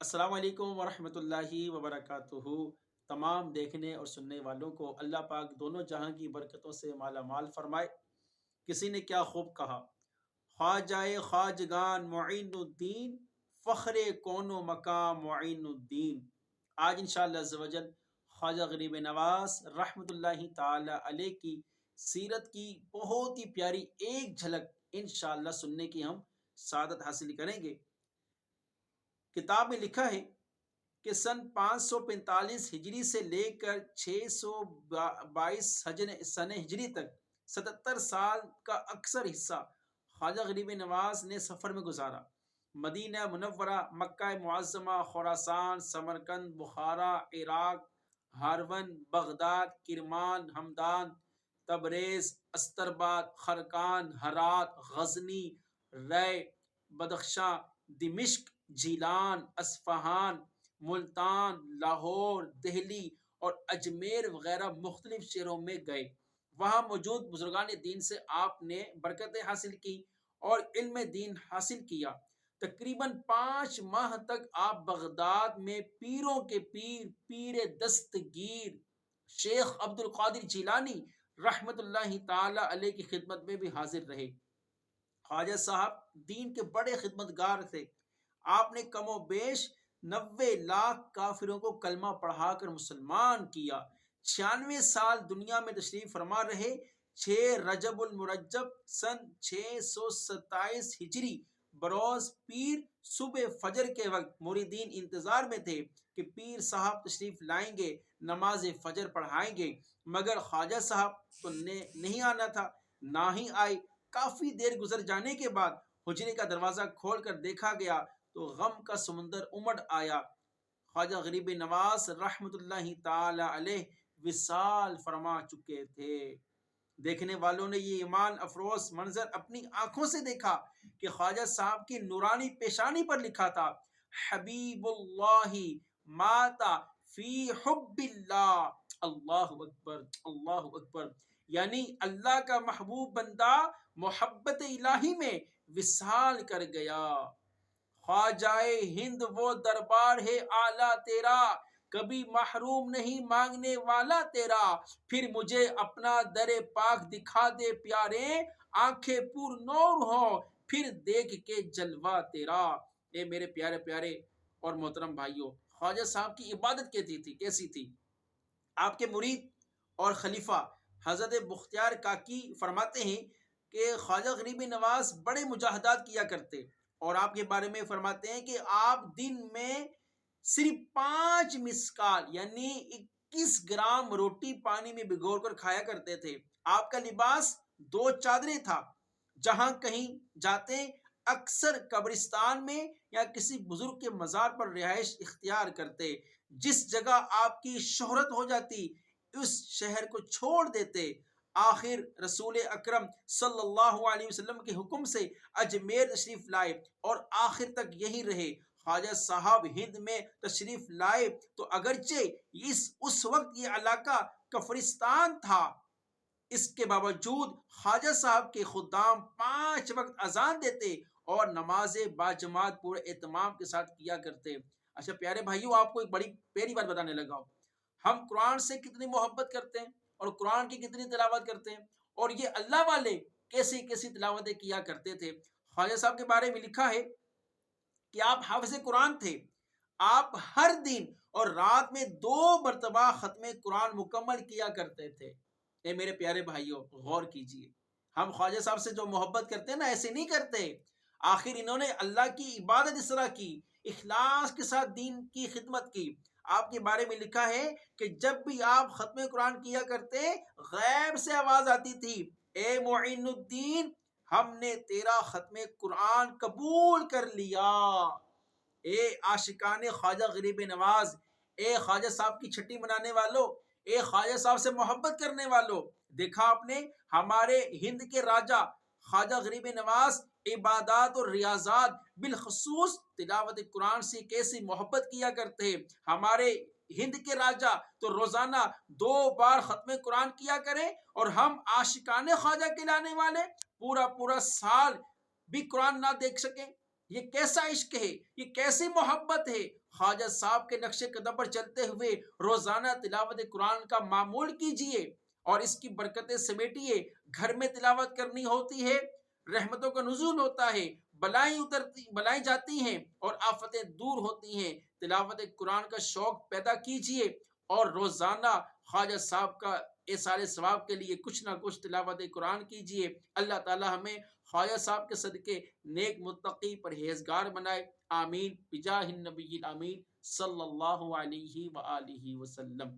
السلام علیکم ورحمۃ اللہ وبرکاتہ۔ تمام دیکھنے اور سننے والوں کو اللہ پاک دونوں جہاں کی برکتوں سے مالا مال فرمائے۔ کسی نے کیا خوب کہا، خواجہ خواجگان معین الدین، فخر کون و مقام معین الدین۔ آج انشاءاللہ عز و جل خواجہ غریب نواز رحمۃ اللہ تعالی علیہ کی سیرت کی بہت ہی پیاری ایک جھلک انشاءاللہ سننے کی ہم سعادت حاصل کریں گے۔ کتاب میں لکھا ہے کہ سن 545 ہجری سے لے کر 622 سن ہجری تک 77 سال کا اکثر حصہ خواجہ غریب نواز نے سفر میں گزارا۔ مدینہ منورہ، مکہ معظمہ، خراسان، سمرقند، بخارا، عراق، ہارون، بغداد، کرمان، ہمدان، تبریز، استرباد، خرقان، ہرات، غزنی، رے، بدخشاں، دمشق، جیلان، اصفہان، ملتان، لاہور، دہلی اور اجمیر وغیرہ مختلف شہروں میں گئے۔ وہاں موجود بزرگان دین سے آپ نے برکتیں حاصل کی اور علم دین حاصل کیا۔ تقریباً 5 ماہ تک آپ بغداد میں پیروں کے پیر دستگیر شیخ عبد القادر جیلانی رحمت اللہ تعالی علیہ کی خدمت میں بھی حاضر رہے۔ خواجہ صاحب دین کے بڑے خدمتگار تھے۔ آپ نے کم و بیش 90 لاکھ کافروں کو کلمہ پڑھا کر مسلمان کیا۔ 96 سال دنیا میں تشریف فرما رہے۔ 6 رجب المرجب سن 627 ہجری بروز پیر صبح فجر کے وقت مریدین انتظار میں تھے کہ پیر صاحب تشریف لائیں گے، نماز فجر پڑھائیں گے، مگر خواجہ صاحب تو نہیں آنا تھا، نہ ہی آئے۔ کافی دیر گزر جانے کے بعد حجرے کا دروازہ کھول کر دیکھا گیا تو غم کا سمندر امڑ آیا۔ خواجہ غریب نواز رحمت اللہ تعالی علیہ وصال فرما چکے تھے۔ دیکھنے والوں نے یہ ایمان افروز منظر اپنی آنکھوں سے دیکھا کہ خواجہ صاحب کی نورانی پیشانی پر لکھا تھا، حبیب اللہ ماتا فی حب اللہ، اللہ اکبر، اللہ اکبر، یعنی اللہ کا محبوب بندہ محبت الہی میں وصال کر گیا۔ خواجہ ہند وہ دربار ہے اعلیٰ تیرا، کبھی محروم نہیں مانگنے والا تیرا، پھر مجھے اپنا در پاک دکھا دے پیارے، آنکھیں پر نور ہو پھر دیکھ کے جلوہ تیرا۔ اے میرے پیارے پیارے اور محترم بھائیوں، خواجہ صاحب کی عبادت کیسی تھی؟ آپ کے مرید اور خلیفہ حضرت بختیار کاکی فرماتے ہیں کہ خواجہ غریب نواز بڑے مجاہدات کیا کرتے، اور آپ کے بارے میں فرماتے ہیں کہ آپ دن میں صرف 5 مسکال یعنی 21 گرام روٹی پانی میں بھگو کر کھایا کرتے تھے۔ آپ کا لباس 2 چادریں تھا۔ جہاں کہیں جاتے اکثر قبرستان میں یا کسی بزرگ کے مزار پر رہائش اختیار کرتے۔ جس جگہ آپ کی شہرت ہو جاتی اس شہر کو چھوڑ دیتے۔ آخر رسول اکرم صلی اللہ علیہ وسلم کے حکم سے اجمیر تشریف لائے اور آخر تک یہی رہے۔ خواجہ صاحب ہند میں تشریف لائے تو اگرچہ اس وقت یہ علاقہ کفرستان تھا، اس کے باوجود خواجہ صاحب کے خدام 5 وقت اذان دیتے اور نماز باجماعت پورے اہتمام کے ساتھ کیا کرتے۔ اچھا پیارے بھائیوں، آپ کو ایک بڑی پیاری بات بتانے لگا ہوں۔ ہم قرآن سے کتنی محبت کرتے ہیں اور قرآن کی کتنی تلاوت کرتے ہیں، اور یہ اللہ والے کیسی کیسی تلاوتیں کیا کرتے تھے۔ خواجہ صاحب کے بارے میں لکھا ہے کہ آپ حافظ قرآن تھے۔ آپ ہر دن اور رات میں 2 مرتبہ ختم قرآن مکمل کیا کرتے تھے۔ اے میرے پیارے بھائیوں، غور کیجئے، ہم خواجہ صاحب سے جو محبت کرتے ہیں نا، ایسے نہیں کرتے۔ آخر انہوں نے اللہ کی عبادت اس طرح کی، اخلاص کے ساتھ دین کی خدمت کی۔ آپ کے بارے میں لکھا ہے کہ جب بھی آپ ختم قرآن کیا کرتے غیب سے آواز آتی تھی، اے معین الدین، ہم نے تیرا ختم قرآن قبول کر لیا۔ اے عاشقان خواجہ غریب نواز، اے خواجہ صاحب کی چھٹی منانے والوں، اے خواجہ صاحب سے محبت کرنے والوں، دیکھا آپ نے ہمارے ہند کے راجہ خواجہ غریب نواز عبادات اور ریاضات بالخصوص تلاوت قرآن سے کیسی محبت کیا کرتے۔ ہمارے ہند کے راجہ تو روزانہ 2 بار ختم قرآن کیا کریں، اور ہم عاشقان خواجہ کہلانے والے پورا سال بھی قرآن نہ دیکھ سکیں۔ یہ کیسا عشق ہے، یہ کیسی محبت ہے۔ خواجہ صاحب کے نقش قدم پر چلتے ہوئے روزانہ تلاوت قرآن کا معمول کیجئے اور اس کی برکتیں سمیٹیے۔ گھر میں تلاوت کرنی ہوتی ہے، رحمتوں کا نزول ہوتا ہے، بلائیں جاتی ہیں اور آفتیں دور ہوتی ہیں۔ تلاوت قرآن کا شوق پیدا کیجئے اور روزانہ خواجہ صاحب کا ایصال ثواب کے لیے کچھ نہ کچھ تلاوت قرآن کیجئے۔ اللہ تعالی ہمیں خواجہ صاحب کے صدقے نیک متقی پرہیزگار بنائے، آمین بجاہ النبی الامین صلی اللہ علیہ وآلہ وسلم۔